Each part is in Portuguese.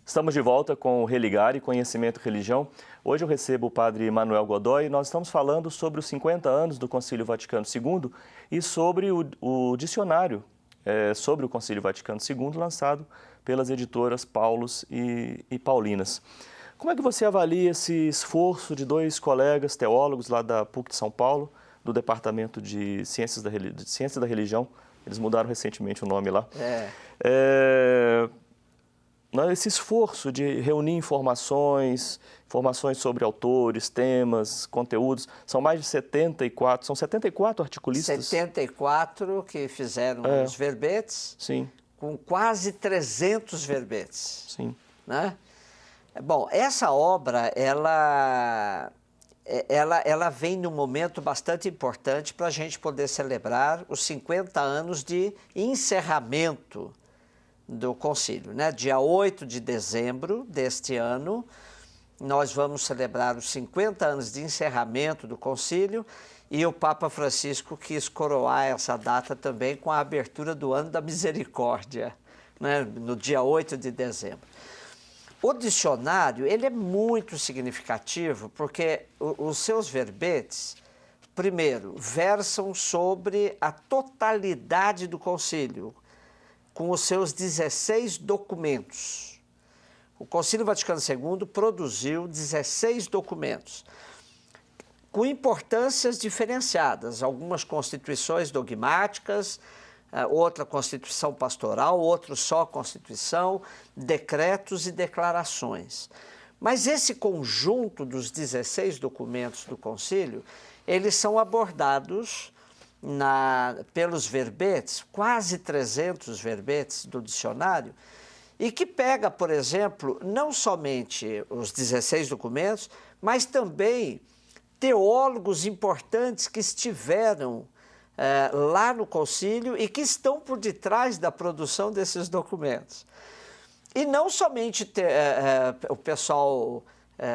Estamos de volta com o Religare, Conhecimento e Religião. Hoje eu recebo o padre Manuel Godoy e nós estamos falando sobre os 50 anos do Concílio Vaticano II e sobre o dicionário sobre o Concílio Vaticano II lançado pelas editoras Paulus e Paulinas. Como é que você avalia esse esforço de dois colegas teólogos lá da PUC de São Paulo, do Departamento de Ciências da Religião? Eles mudaram recentemente o nome lá. Esse esforço de reunir informações sobre autores, temas, conteúdos, são mais de 74, são 74 articulistas? 74 que fizeram os verbetes, sim, com quase 300 verbetes. Sim. Né? Bom, essa obra, ela vem num momento bastante importante para a gente poder celebrar os 50 anos de encerramento do concílio, né? Dia 8 de dezembro deste ano, nós vamos celebrar os 50 anos de encerramento do concílio e o Papa Francisco quis coroar essa data também com a abertura do Ano da Misericórdia, né? No dia 8 de dezembro. O dicionário, ele é muito significativo porque os seus verbetes, primeiro, versam sobre a totalidade do concílio, com os seus 16 documentos. O Concílio Vaticano II produziu 16 documentos, com importâncias diferenciadas, algumas constituições dogmáticas, outra constituição pastoral, outro só constituição, decretos e declarações. Mas esse conjunto dos 16 documentos do concílio, eles são abordados pelos verbetes, quase 300 verbetes do dicionário, e que pega, por exemplo, não somente os 16 documentos, mas também teólogos importantes que estiveram lá no concílio e que estão por detrás da produção desses documentos. E não somente o pessoal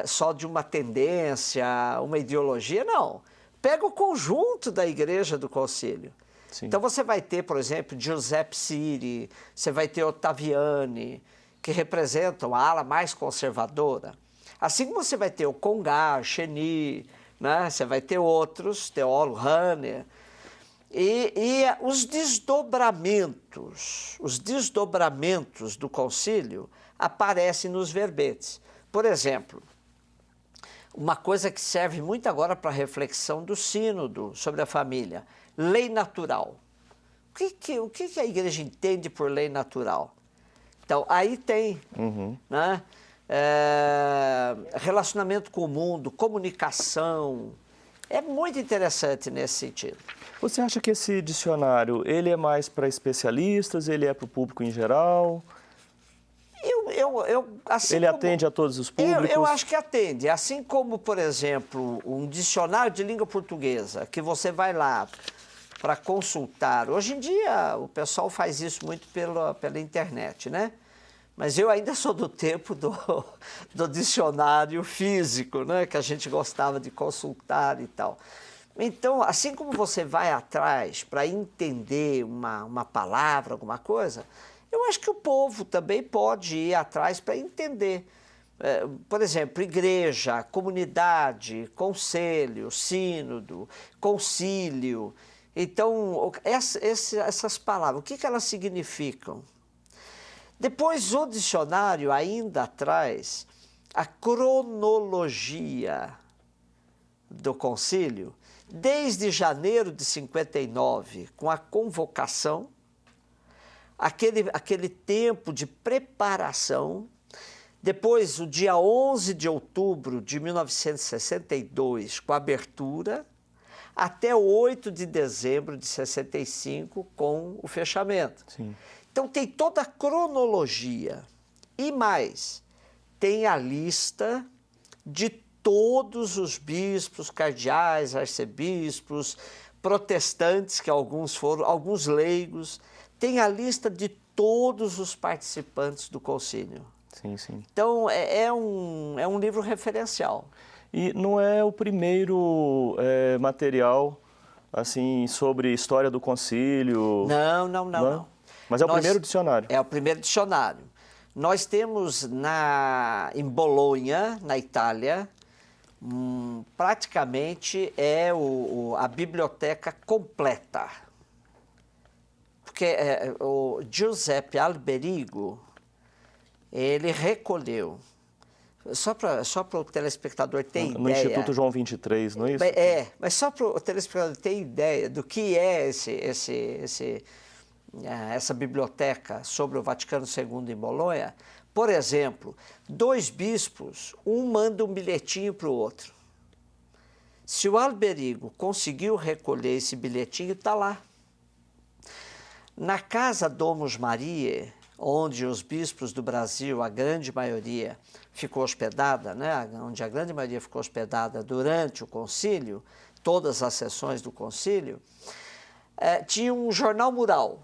só de uma tendência, uma ideologia, não. Pega o conjunto da igreja do concílio. Sim. Então você vai ter, por exemplo, Giuseppe Siri, você vai ter Ottaviani, que representam a ala mais conservadora. Assim como você vai ter o Congar, Cheny, né? Você vai ter outros, teólogos, Hanner. E os desdobramentos do concílio aparecem nos verbetes. Por exemplo, uma coisa que serve muito agora para a reflexão do sínodo sobre a família, lei natural. O que a igreja entende por lei natural? Então, aí tem né? Relacionamento com o mundo, comunicação. É muito interessante nesse sentido. Você acha que esse dicionário, ele é mais para especialistas, ele é para o público em geral? Assim ele atende a todos os públicos? Eu acho que atende. Assim como, por exemplo, um dicionário de língua portuguesa, que você vai lá para consultar. Hoje em dia, o pessoal faz isso muito pela internet, né? Mas eu ainda sou do tempo do dicionário físico, né? Que a gente gostava de consultar e tal. Então, assim como você vai atrás para entender uma palavra, alguma coisa, eu acho que o povo também pode ir atrás para entender. Por exemplo, igreja, comunidade, conselho, sínodo, concílio. Então, essas palavras, o que elas significam? Depois, o dicionário ainda traz a cronologia do concílio, desde janeiro de 59, com a convocação, aquele tempo de preparação, depois o dia 11 de outubro de 1962, com a abertura, até 8 de dezembro de 65, com o fechamento. Sim. Então tem toda a cronologia e mais, tem a lista de todos os bispos, cardeais, arcebispos, protestantes, que alguns foram, alguns leigos, tem a lista de todos os participantes do concílio. Sim, sim. Então é um livro referencial. E não é o primeiro material assim, sobre história do concílio? Não. Mas é o primeiro dicionário. É o primeiro dicionário. Nós temos em Bolonha, na Itália, praticamente a biblioteca completa. Porque o Giuseppe Alberigo, ele recolheu, só para o telespectador ter ideia... No Instituto João 23, não é isso? Mas só para o telespectador ter ideia do que é essa biblioteca sobre o Vaticano II em Bolonha. Por exemplo, 2 bispos, um manda um bilhetinho para o outro. Se o Alberigo conseguiu recolher esse bilhetinho, está lá. Na Casa Domus Mariae, onde os bispos do Brasil, a grande maioria, ficou hospedada, né? Onde a grande maioria ficou hospedada durante o concílio, todas as sessões do concílio, tinha um jornal mural,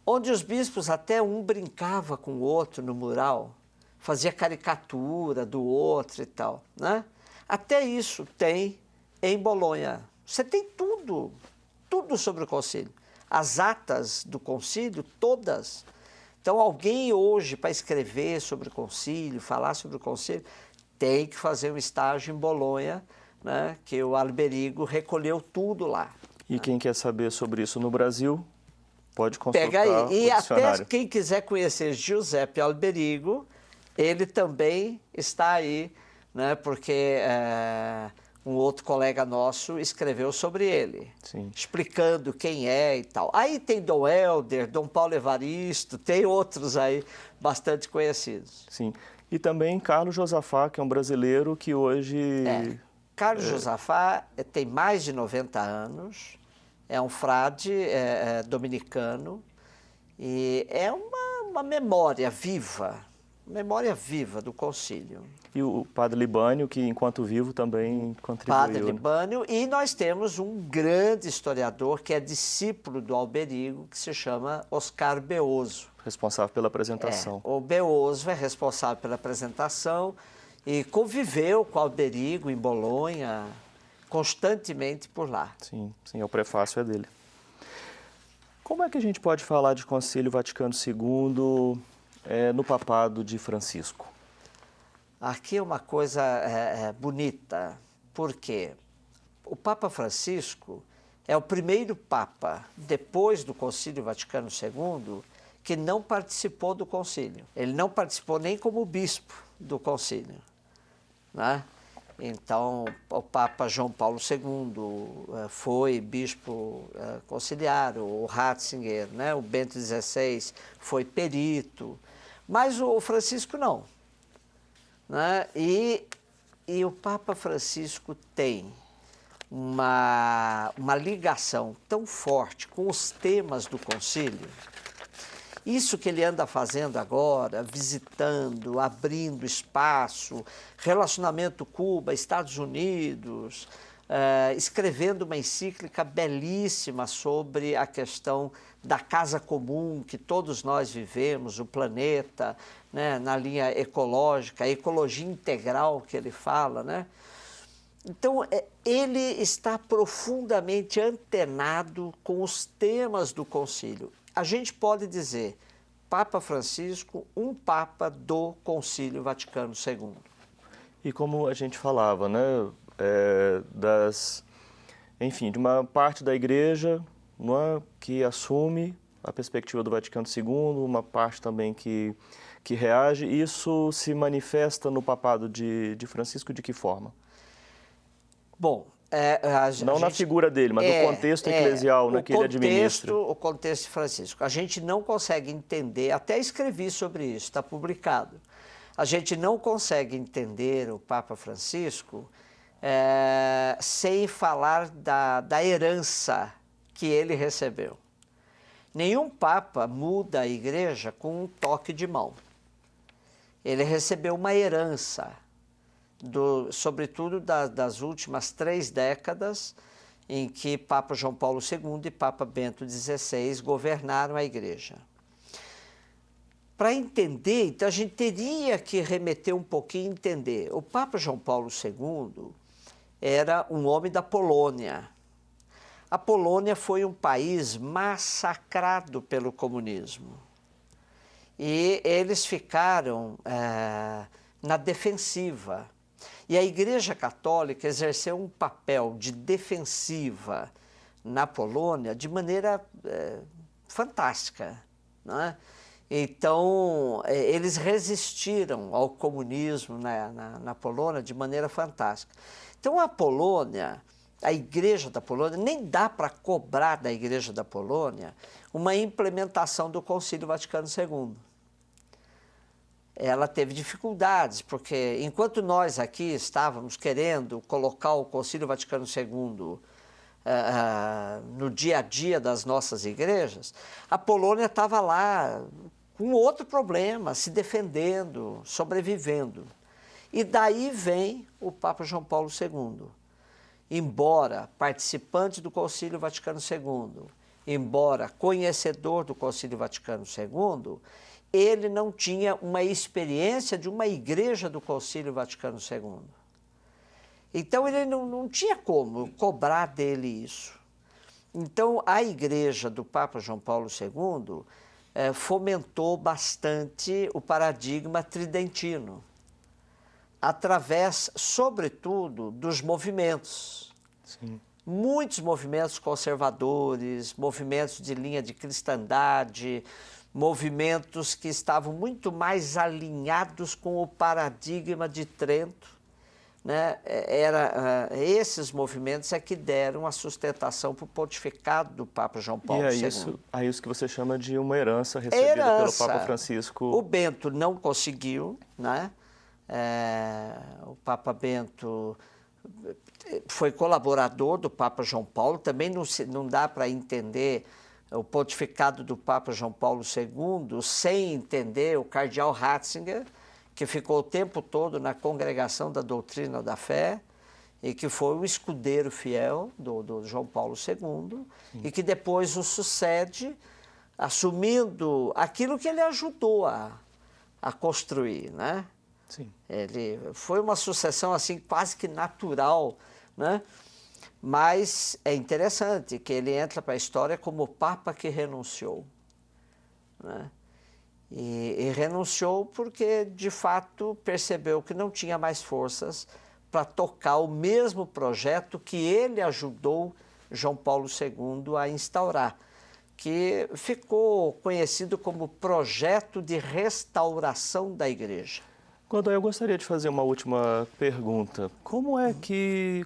onde os bispos, até um brincava com o outro no mural, fazia caricatura do outro e tal, né? Até isso tem em Bolonha. Você tem tudo sobre o concílio. As atas do concílio, todas. Então, alguém hoje, para escrever sobre o concílio, falar sobre o concílio, tem que fazer um estágio em Bolonha, né? Que o Alberigo recolheu tudo lá. E quem quer saber sobre isso no Brasil, pode consultar Pega aí. E o dicionário. Até quem quiser conhecer Giuseppe Alberigo, ele também está aí, né? Porque um outro colega nosso escreveu sobre ele, Sim. explicando quem é e tal. Aí tem Dom Helder, Dom Paulo Evaristo, tem outros aí bastante conhecidos. Sim. E também Carlos Josafá, que é um brasileiro que hoje... Carlos Josafá tem mais de 90 anos, é um frade dominicano e é uma memória viva do concílio. E o padre Libânio, que enquanto vivo também contribuiu. Padre Libânio, e nós temos um grande historiador que é discípulo do Alberigo, que se chama Oscar Beoso. Responsável pela apresentação. O Beoso é responsável pela apresentação e conviveu com o Alberigo em Bolonha, constantemente por lá. Sim, o prefácio é dele. Como é que a gente pode falar de Concílio Vaticano II no papado de Francisco? Aqui é uma coisa bonita, porque o Papa Francisco é o primeiro Papa, depois do Concílio Vaticano II, que não participou do concílio. Ele não participou nem como bispo do concílio, né? Então, o Papa João Paulo II foi bispo conciliar, o Ratzinger, né? O Bento XVI foi perito, mas o Francisco não. Né? E o Papa Francisco tem uma ligação tão forte com os temas do concílio. Isso que ele anda fazendo agora, visitando, abrindo espaço, relacionamento Cuba, Estados Unidos, escrevendo uma encíclica belíssima sobre a questão da casa comum que todos nós vivemos, o planeta, né, na linha ecológica, a ecologia integral que ele fala, né? Então, ele está profundamente antenado com os temas do concílio. A gente pode dizer, Papa Francisco, um Papa do Concílio Vaticano II. E como a gente falava, né, de uma parte da Igreja que assume a perspectiva do Vaticano II, uma parte também que reage. Isso se manifesta no papado de Francisco de que forma? Bom, na figura dele, mas no contexto eclesial, que ele administra. O contexto de Francisco. A gente não consegue entender, até escrevi sobre isso, está publicado. A gente não consegue entender o Papa Francisco sem falar da herança que ele recebeu. Nenhum Papa muda a Igreja com um toque de mão. Ele recebeu uma herança, sobretudo das últimas 3 décadas, em que Papa João Paulo II e Papa Bento XVI governaram a Igreja. Para entender, então, a gente teria que remeter um pouquinho e entender. O Papa João Paulo II era um homem da Polônia, A Polônia foi um país massacrado pelo comunismo. E eles ficaram na defensiva. E a Igreja Católica exerceu um papel de defensiva na Polônia de maneira fantástica, né? Então, eles resistiram ao comunismo na Polônia de maneira fantástica. Então, a Polônia, a Igreja da Polônia, nem dá para cobrar da Igreja da Polônia uma implementação do Concílio Vaticano II. Ela teve dificuldades, porque enquanto nós aqui estávamos querendo colocar o Concílio Vaticano II no dia a dia das nossas igrejas, a Polônia estava lá com outro problema, se defendendo, sobrevivendo. E daí vem o Papa João Paulo II. Embora participante do Concílio Vaticano II, embora conhecedor do Concílio Vaticano II, ele não tinha uma experiência de uma igreja do Concílio Vaticano II. Então, ele não tinha como cobrar dele isso. Então, a igreja do Papa João Paulo II fomentou bastante o paradigma tridentino, através, sobretudo, dos movimentos. Sim. Muitos movimentos conservadores, movimentos de linha de cristandade, movimentos que estavam muito mais alinhados com o paradigma de Trento, né? Esses movimentos é que deram a sustentação para o pontificado do Papa João Paulo II. É isso que você chama de uma herança recebida pelo Papa Francisco. O Bento não conseguiu, né? O Papa Bento foi colaborador do Papa João Paulo, também não dá para entender o pontificado do Papa João Paulo II sem entender o cardeal Ratzinger, que ficou o tempo todo na Congregação da Doutrina da Fé e que foi um escudeiro fiel do João Paulo II e que depois o sucede assumindo aquilo que ele ajudou a construir, né? Sim. Ele foi uma sucessão assim quase que natural, né? Mas é interessante que ele entra para a história como o Papa que renunciou, né? E renunciou porque, de fato, percebeu que não tinha mais forças para tocar o mesmo projeto que ele ajudou João Paulo II a instaurar, que ficou conhecido como Projeto de Restauração da Igreja. Godoy, eu gostaria de fazer uma última pergunta.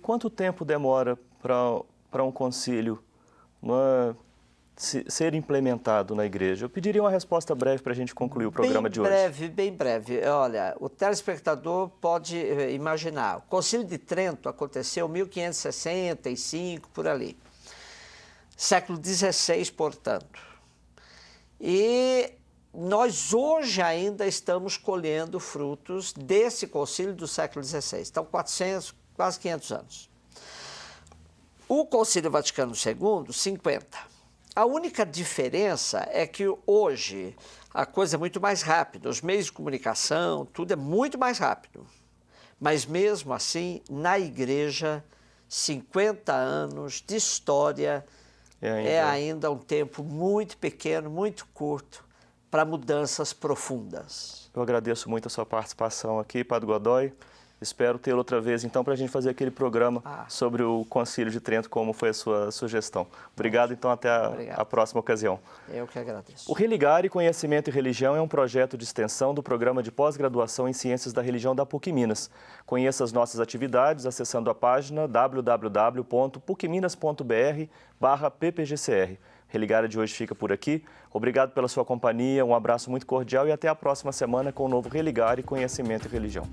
Quanto tempo demora para um concílio ser implementado na igreja? Eu pediria uma resposta breve para a gente concluir o programa de hoje. Bem breve. Olha, o telespectador pode imaginar. O Concílio de Trento aconteceu em 1565, por ali. Século XVI, portanto. E nós hoje ainda estamos colhendo frutos desse concílio do século XVI. Então, 400, quase 500 anos. O Concílio Vaticano II, 50. A única diferença é que hoje a coisa é muito mais rápida, os meios de comunicação, tudo é muito mais rápido. Mas mesmo assim, na igreja, 50 anos de história é ainda um tempo muito pequeno, muito curto, para mudanças profundas. Eu agradeço muito a sua participação aqui, Padre Godoy. Espero tê-lo outra vez, então, para a gente fazer aquele programa sobre o Concílio de Trento, como foi a sua sugestão. Obrigado, então, até a próxima ocasião. Eu que agradeço. O Religare Conhecimento e Religião é um projeto de extensão do Programa de Pós-Graduação em Ciências da Religião da PUC Minas. Conheça as nossas atividades acessando a página www.pucminas.br/ppgcr. Religare de hoje fica por aqui. Obrigado pela sua companhia, um abraço muito cordial e até a próxima semana com o novo Religare Conhecimento e Religião.